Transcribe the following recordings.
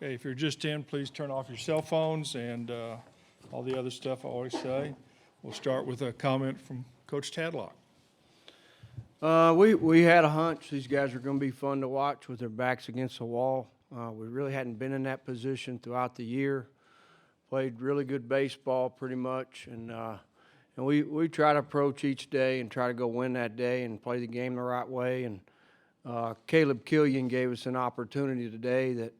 Okay, if you're just in, please turn off your cell phones and all the other stuff I always say. We'll start with a comment from Coach Tadlock. We had a hunch these guys are going to be fun to watch with their backs against the wall. We really hadn't been in that position throughout the year. Played really good baseball pretty much, and we try to approach each day and try to go win that day and play the game the right way. And Caleb Killian gave us an opportunity today that,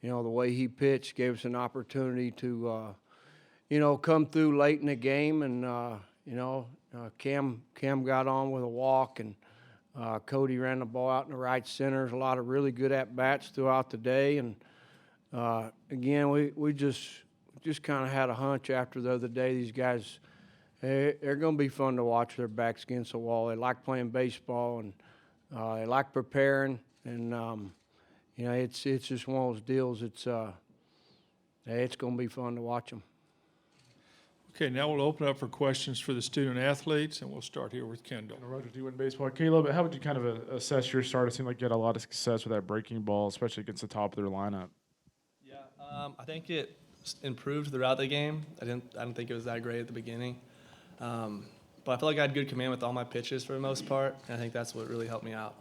the way he pitched gave us an opportunity to, come through late in the game. And, Cam got on with a walk, and Cody ran the ball out in the right center. There's a lot of really good at-bats throughout the day. And, again, we just kind of had a hunch after the other day. These guys, they're going to be fun to watch. Their backs against the wall. They like playing baseball, and they like preparing. And, it's just one of those deals. It's going to be fun to watch them. Okay, now we'll open up for questions for the student athletes, and we'll start here with Kendall. Roger, do you win baseball? Caleb, how would you kind of assess your start? It seemed like you had a lot of success with that breaking ball, especially against the top of their lineup. Yeah, I think it improved throughout the game. I didn't think it was that great at the beginning, but I felt like I had good command with all my pitches for the most part, and I think that's what really helped me out.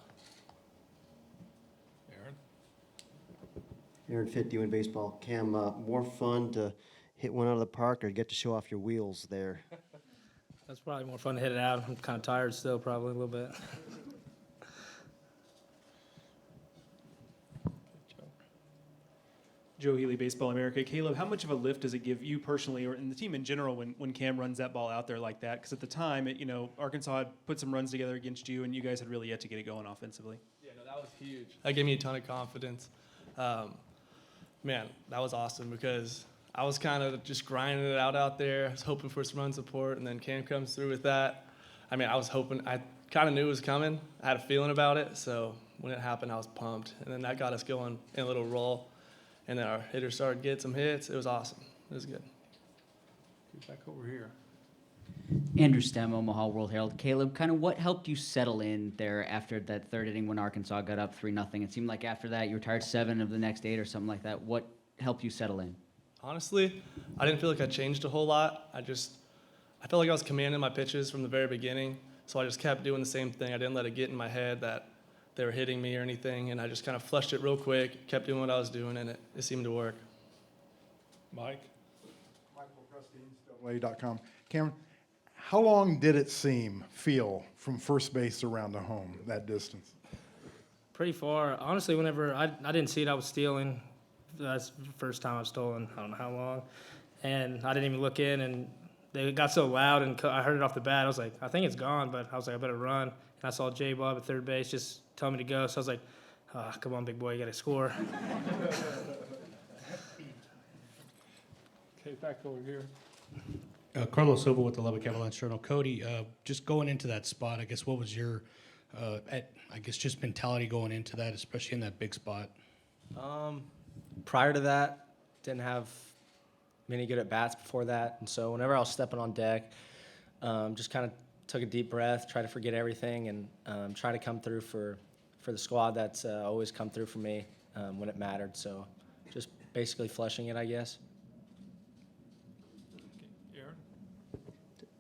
Aaron, 50 in baseball. Cam, more fun to hit one out of the park or get to show off your wheels there? That's probably more fun to hit it out. I'm kind of tired still, probably a little bit. Joe Healy, Baseball America. Caleb, how much of a lift does it give you personally, or in the team in general, when Cam runs that ball out there like that? Because at the time, Arkansas had put some runs together against you, and you guys had really yet to get it going offensively. Yeah, no, that was huge. That gave me a ton of confidence. Man, that was awesome because I was kind of just grinding it out there. I was hoping for some run support, and then Cam comes through with that. I mean, I kind of knew it was coming. I had a feeling about it, so when it happened, I was pumped. And then that got us going in a little roll. And then our hitters started getting some hits. It was awesome. It was good. Get back over here. Andrew Stem, Omaha World Herald. Caleb, kind of what helped you settle in there after that third inning when Arkansas got up 3-0? It seemed like after that you retired 7 of the next 8 or something like that. What helped you settle in? Honestly, I didn't feel like I changed a whole lot. I felt like I was commanding my pitches from the very beginning, so I just kept doing the same thing. I didn't let it get in my head that they were hitting me or anything, and I just kind of flushed it real quick, kept doing what I was doing, and it seemed to work. Mike? Michael Prusty, NCAA.com. Cameron, how long did it feel from first base around to home, that distance? Pretty far. Honestly, whenever I didn't see it, I was stealing. That's the first time I've stolen, I don't know how long. And I didn't even look in, and they got so loud, and I heard it off the bat. I was like, I think it's gone, but I was like, I better run. And I saw J-Bob at third base just tell me to go. So I was like, come on, big boy, you got to score. Okay, back over here. Carlos Silva with the Lubbock Avalanche Journal. Cody, just going into that spot, I guess what was your, just mentality going into that, especially in that big spot? Prior to that, didn't have many good at-bats before that, and so whenever I was stepping on deck, just kind of took a deep breath, try to forget everything, and try to come through for the squad that's always come through for me when it mattered. So just basically flushing it, I guess.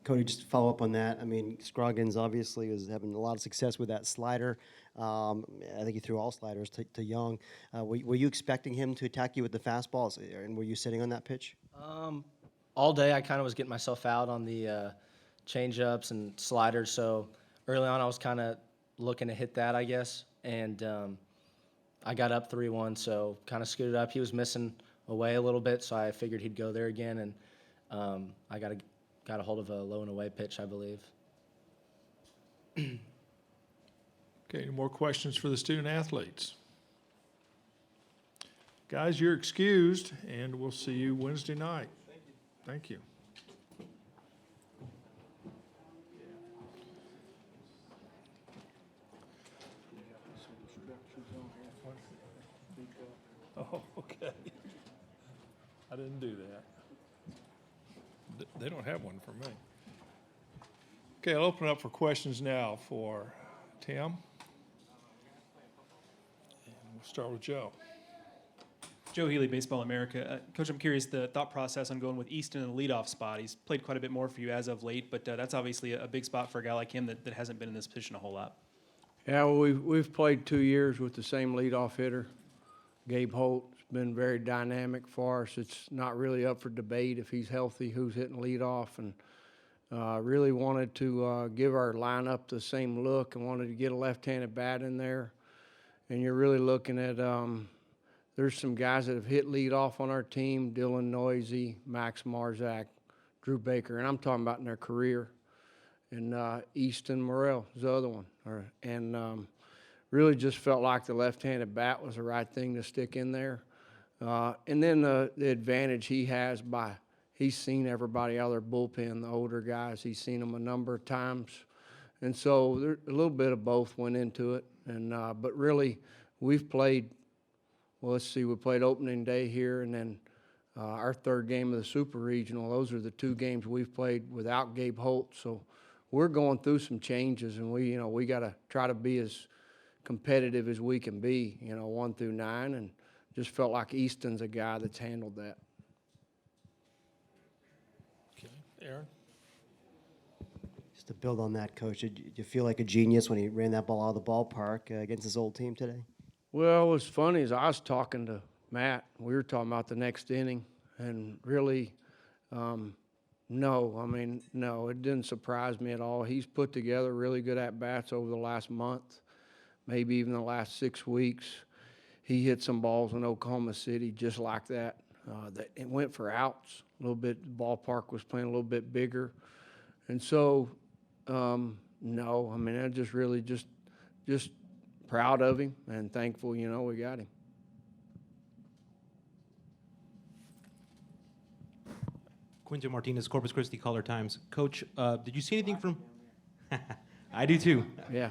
Cody, just to follow up on that, I mean, Scroggins obviously was having a lot of success with that slider. I think he threw all sliders to Young. Were you expecting him to attack you with the fastballs, and were you sitting on that pitch? All day I kind of was getting myself out on the change-ups and sliders, so early on I was kind of looking to hit that, I guess, and I got up 3-1, so kind of scooted up. He was missing away a little bit, so I figured he'd go there again, and I got a hold of a low and away pitch, I believe. Okay, any more questions for the student athletes? Guys, you're excused, and we'll see you Wednesday night. Thank you. Oh, okay. I didn't do that. They don't have one for me. Okay, I'll open up for questions now for Tim. And we'll start with Joe. Joe Healy, Baseball America. Coach, I'm curious the thought process on going with Easton in the leadoff spot. He's played quite a bit more for you as of late, but that's obviously a big spot for a guy like him that hasn't been in this position a whole lot. Yeah, well, we've played 2 years with the same leadoff hitter, Gabe Holt. It's been very dynamic for us. It's not really up for debate if he's healthy, who's hitting leadoff, and really wanted to give our lineup the same look and wanted to get a left-handed bat in there. And you're really looking at there's some guys that have hit leadoff on our team: Dylan Noisy, Max Marzak, Drew Baker, and I'm talking about in their career. And Easton Morrell is the other one. Really just felt like the left-handed bat was the right thing to stick in there. And then the advantage he has by he's seen everybody out of their bullpen, the older guys. He's seen them a number of times. And so there, a little bit of both went into it. And but really, we've played, well, let's see, we played opening day here, and then our third game of the Super Regional. Those are the 2 games we've played without Gabe Holt. So we're going through some changes, and we got to try to be as competitive as we can be, 1 through 9, and just felt like Easton's a guy that's handled that. Okay, Aaron? Just to build on that, Coach, did you feel like a genius when he ran that ball out of the ballpark against his old team today? Well, what's funny is I was talking to Matt. We were talking about the next inning, and really, no, it didn't surprise me at all. He's put together really good at-bats over the last month, maybe even the last 6 weeks. He hit some balls in Oklahoma City just like that. It went for outs a little bit. The ballpark was playing a little bit bigger. And so, no, I'm just really just proud of him and thankful, we got him. Quinton Martinez, Corpus Christi Caller-Times. Coach, did you see anything from? I do too. Yeah.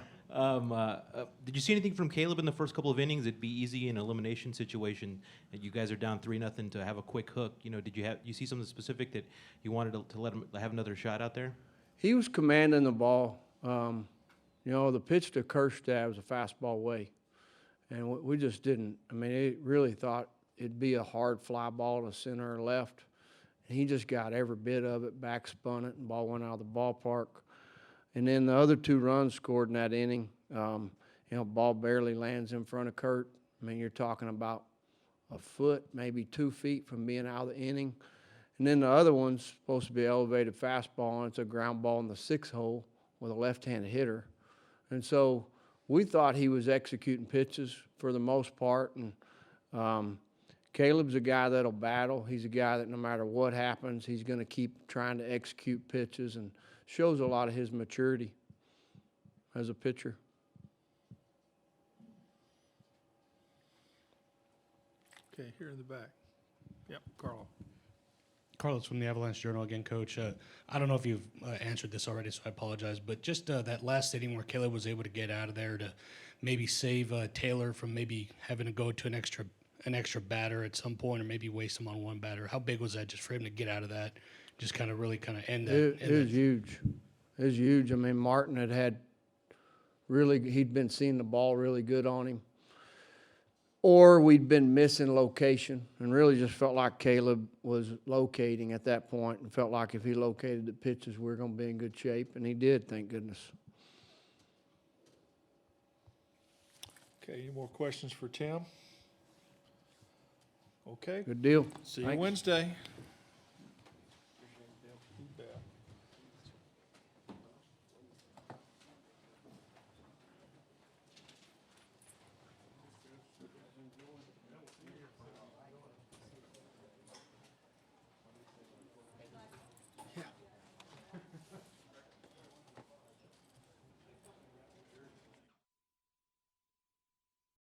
Did you see anything from Caleb in the first couple of innings? It'd be easy in an elimination situation. You guys are down 3-0 to have a quick hook. Did you see something specific that you wanted to let him have another shot out there? He was commanding the ball. The pitch to Kerstad was a fastball away, and we just didn't. It really thought it'd be a hard fly ball to center or left. And he just got every bit of it, back spun it, and ball went out of the ballpark. And then the other 2 runs scored in that inning. Ball barely lands in front of Kurt. You're talking about a foot, maybe 2 feet from being out of the inning. And then the other one's supposed to be an elevated fastball, and it's a ground ball in the 6th hole with a left-handed hitter. And so we thought he was executing pitches for the most part. And Caleb's a guy that'll battle. He's a guy that no matter what happens, he's going to keep trying to execute pitches, and shows a lot of his maturity as a pitcher. Okay, here in the back. Yep, Carlo. Carlos from the Avalanche Journal again, Coach. I don't know if you've answered this already, so I apologize. But just that last inning where Caleb was able to get out of there to maybe save Taylor from maybe having to go to an extra batter at some point, or maybe waste him on one batter. How big was that just for him to get out of that, just kind of really kind of end that? It was huge. It was huge. Martin he'd been seeing the ball really good on him. Or we'd been missing location, and really just felt like Caleb was locating at that point, and felt like if he located the pitches, we were going to be in good shape, and he did, thank goodness. Okay, any more questions for Tim? Okay, Good deal. see you Thanks. Wednesday.